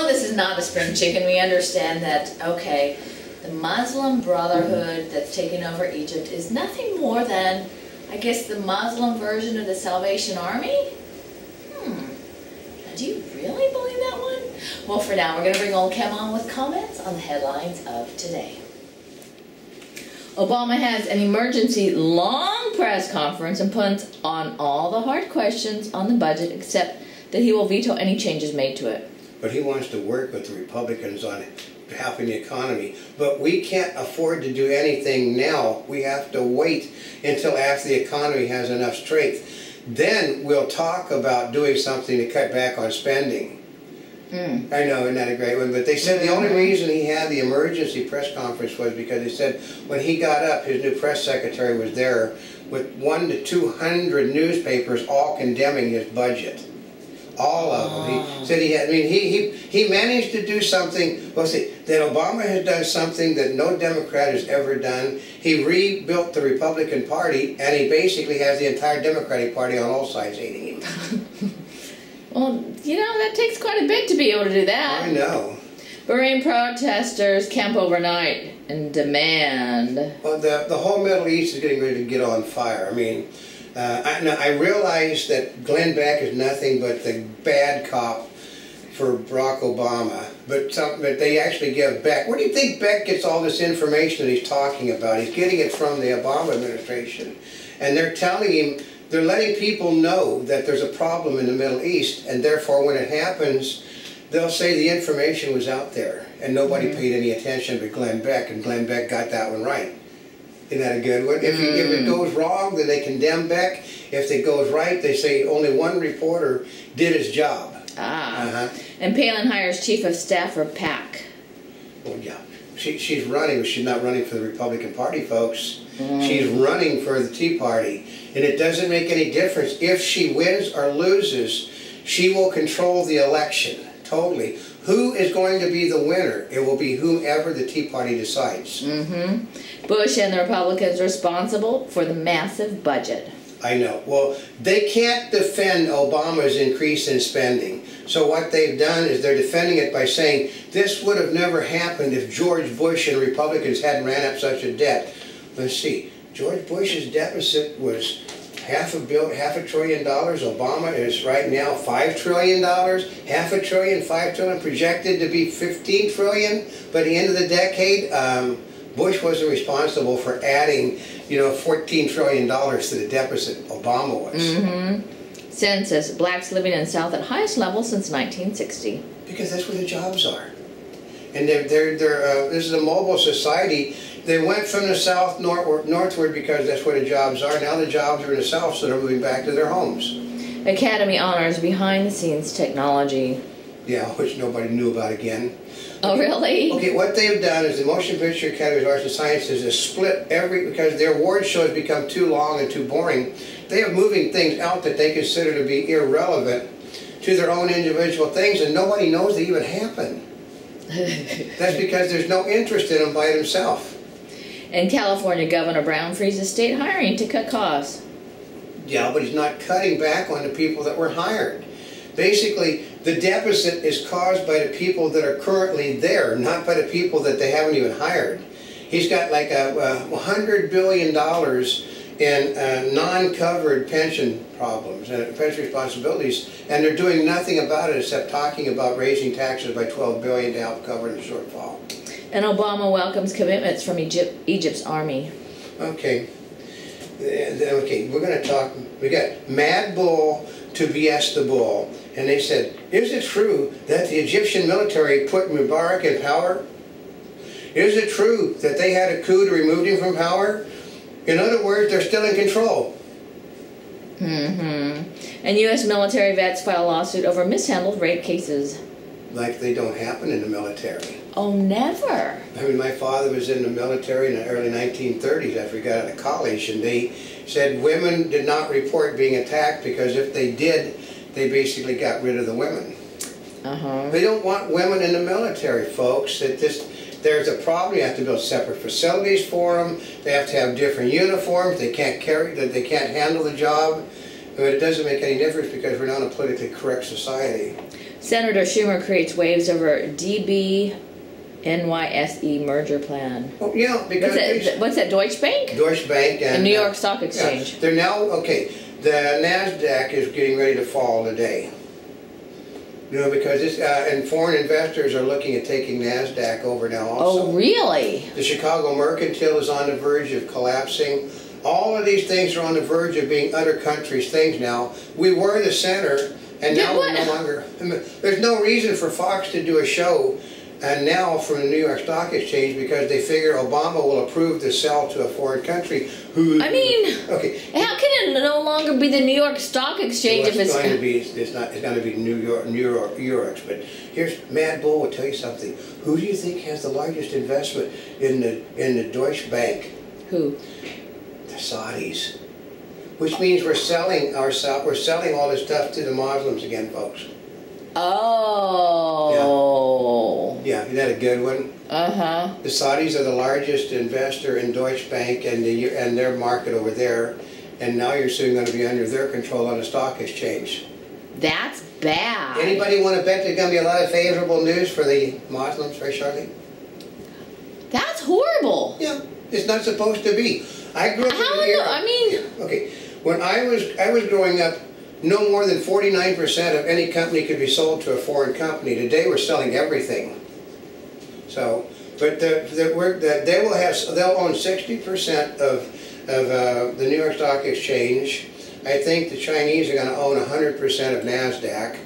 this is not a spring chicken. We understand that, okay, the Muslim Brotherhood that's taken over Egypt is nothing more than, I guess, the Muslim version of the Salvation Army? Do you really believe that one? Well, for now, we're going to bring Oldecam on with comments on the headlines of today. Obama has an emergency long press conference and puts on all the hard questions on the budget, except that he will veto any changes made to it. But he wants to work with the Republicans on helping the economy. But we can't afford to do anything now. We have to wait until after the economy has enough strength. Then we'll talk about doing something to cut back on spending. I know, isn't that a great one? But they said the only reason he had the emergency press conference was because he said when he got up, his new press secretary was there with 100 to 200 newspapers all condemning his budget. All of them. He said he had, I mean, he managed to do something, well, see, that Obama has done something that no Democrat has ever done. He rebuilt the Republican Party, and he basically has the entire Democratic Party on all sides hating him. Well, you know, that takes quite a bit to be able to do that. I know. Bahrain protesters camp overnight and demand. Well, the whole Middle East is getting ready to get on fire. I mean, I realize that Glenn Beck is nothing but the bad cop for Barack Obama, but they actually give Beck. Where do you think Beck gets all this information that he's talking about? He's getting it from the Obama administration, and they're telling him, they're letting people know that there's a problem in the Middle East, and therefore when it happens, they'll say the information was out there, and nobody paid any attention but Glenn Beck, and Glenn Beck got that one right. Isn't that a good one? If it goes wrong, then they condemn Beck. If it goes right, they say only one reporter did his job. And Palin hires chief of staff for PAC. Well, yeah. She's running, but she's not running for the Republican Party, folks. She's running for the Tea Party. And it doesn't make any difference. If she wins or loses, she will control the election, totally. Who is going to be the winner? It will be whomever the Tea Party decides. Bush and the Republicans responsible for the massive budget. I know. Well, they can't defend Obama's increase in spending. So what they've done is they're defending it by saying this would have never happened if George Bush and Republicans hadn't ran up such a debt. Let's see. George Bush's deficit was half a trillion dollars. Obama is right now $5 trillion. Half a trillion, $5 trillion, projected to be $15 trillion by the end of the decade. Bush wasn't responsible for adding, you know, $14 trillion to the deficit. Obama was. Census: blacks living in the South at highest level since 1960. Because that's where the jobs are. And this is a mobile society. They went from the South northward because that's where the jobs are. Now the jobs are in the South, so they're moving back to their homes. Academy honors behind-the-scenes technology. Yeah, which nobody knew about again. Oh, really? Okay, what they've done is the Motion Picture Academy of Arts and Sciences has split because their award shows become too long and too boring. They are moving things out that they consider to be irrelevant to their own individual things, and nobody knows they even happen. That's because there's no interest in them by themselves. And California Governor Brown freezes state hiring to cut costs. Yeah, but he's not cutting back on the people that were hired. Basically, the deficit is caused by the people that are currently there, not by the people that they haven't even hired. He's got like $100 billion in non-covered pension problems and pension responsibilities, and they're doing nothing about it except talking about raising taxes by $12 billion to help cover the shortfall. And Obama welcomes commitments from Egypt's army. Okay. Okay, we're going to talk. We got Mad Bull to BS the Bull. And they said, is it true that the Egyptian military put Mubarak in power? Is it true that they had a coup to remove him from power? In other words, they're still in control. And U.S. military vets file a lawsuit over mishandled rape cases. Like they don't happen in the military. Oh, never. I mean, my father was in the military in the early 1930s after he got out of college, and they said women did not report being attacked because if they did, they basically got rid of the women. They don't want women in the military, folks. There's a problem. You have to build separate facilities for them. They have to have different uniforms. They can't handle the job. But it doesn't make any difference because we're not a politically correct society. Senator Schumer creates waves over DB NYSE merger plan. Well, yeah, because What's that? Deutsche Bank? Deutsche Bank and the New York Stock Exchange. Yeah, they're now the Nasdaq is getting ready to fall today. You know, because this and foreign investors are looking at taking Nasdaq over now also. Oh, really? The Chicago Mercantile is on the verge of collapsing. All of these things are on the verge of being other countries' things now. We were the center, and now we're no longer. I mean, there's no reason for Fox to do a show, and now from the New York Stock Exchange, because they figure Obama will approve the sell to a foreign country. Who? I mean, okay. How can it no longer be the New York Stock Exchange if it's going to be? It's not. It's going to be New York. But here's Mad Bull will tell you something. Who do you think has the largest investment in the Deutsche Bank? Who? The Saudis. Which means we're selling all this stuff to the Muslims again, folks. Oh. Yeah, isn't that a good one? Uh-huh. The Saudis are the largest investor in Deutsche Bank and their market over there, and now you're soon going to be under their control on the stock exchange. That's bad. Anybody want to bet there's going to be a lot of favorable news for the Muslims very shortly? That's horrible. Yeah, it's not supposed to be. I grew up in the era. I mean, okay, when I was growing up, no more than 49% of any company could be sold to a foreign company. Today we're selling everything. So, but they'll own 60% of the New York Stock Exchange. I think the Chinese are going to own 100% of Nasdaq,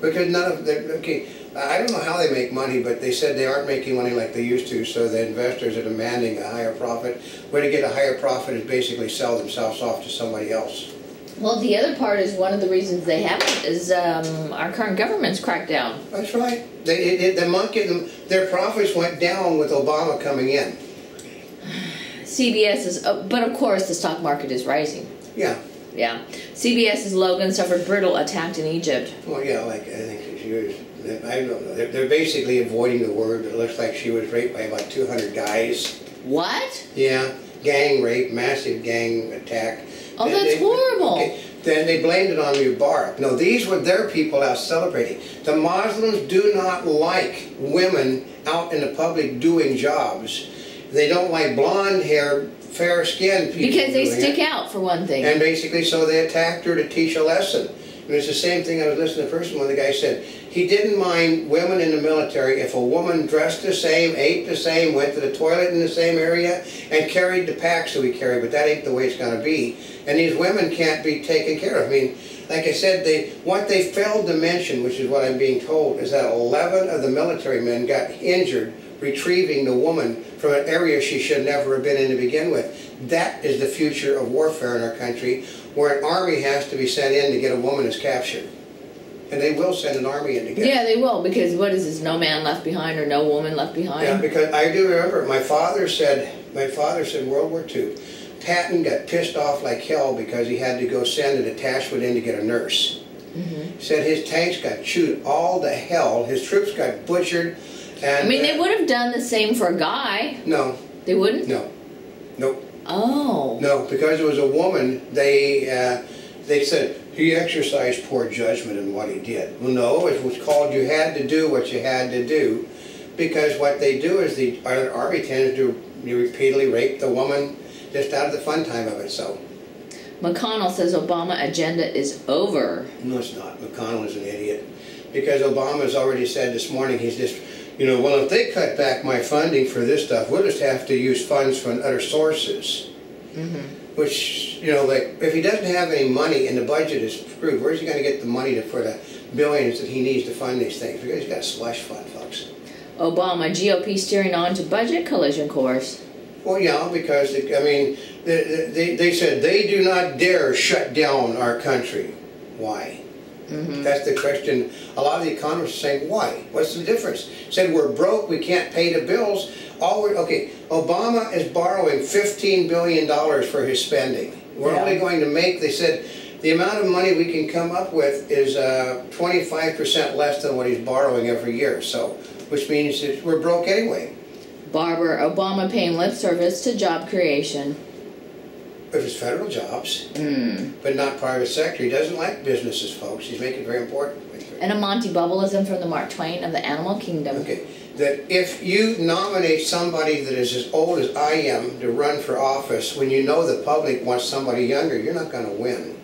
because none of them. Okay, I don't know how they make money, but they said they aren't making money like they used to. So the investors are demanding a higher profit. Way to get a higher profit is basically sell themselves off to somebody else. Well, the other part is one of the reasons they haven't is our current government's crackdown. That's right. Their profits went down with Obama coming in. CBS is, but of course the stock market is rising. Yeah. Yeah. CBS's Logan suffered brutal attack in Egypt. Well, yeah, like I think she was. I don't know. They're basically avoiding the word. It looks like she was raped by about 200 guys. What? Yeah, gang rape, massive gang attack. Oh, that's horrible. Okay. Then they blamed it on Mubarak. No, these were their people out celebrating. The Muslims do not like women out in the public doing jobs. They don't like blonde-haired, fair-skinned people. Because they stick out, for one thing. And basically, so they attacked her to teach a lesson. And it's the same thing I was listening to first when the guy said he didn't mind women in the military if a woman dressed the same, ate the same, went to the toilet in the same area, and carried the packs that we carry, but that ain't the way it's going to be. And these women can't be taken care of. I mean, like I said, what they failed to mention, which is what I'm being told, is that 11 of the military men got injured retrieving the woman from an area she should never have been in to begin with. That is the future of warfare in our country, where an army has to be sent in to get a woman who's captured. And they will send an army in to get her. Yeah, they will, because what is this, no man left behind or no woman left behind? Yeah, because I do remember my father said World War II, Patton got pissed off like hell because he had to go send a detachment in to get a nurse. Mm-hmm. He said his tanks got chewed all to hell, his troops got butchered. And, I mean, they would have done the same for a guy. No. They wouldn't? No. Nope. Oh. No, because it was a woman, they said, he exercised poor judgment in what he did. Well, no, it was called you had to do what you had to do, because what they do is the army tends to repeatedly rape the woman just out of the fun time of it, so. McConnell says Obama agenda is over. No, it's not. McConnell is an idiot. Because Obama's already said this morning, he's just, well, if they cut back my funding for this stuff, we'll just have to use funds from other sources. Mm-hmm. Which, like, if he doesn't have any money and the budget is screwed, where's he going to get the money for the billions that he needs to fund these things? Because he's got a slush fund, folks. Obama, GOP steering on to budget collision course. Well, yeah, because, they said they do not dare shut down our country. Why? Mm-hmm. That's the question. A lot of the economists are saying, why? What's the difference? Said we're broke, we can't pay the bills. Obama is borrowing $15 billion for his spending. We're only going to make, they said, the amount of money we can come up with is 25% less than what he's borrowing every year. So, which means that we're broke anyway. Barber, Obama paying lip service to job creation. If it's federal jobs, but not private sector. He doesn't like businesses, folks. He's making it very important. And a Monty Bubbleism from the Mark Twain of the Animal Kingdom. Okay, that if you nominate somebody that is as old as I am to run for office, when you know the public wants somebody younger, you're not going to win.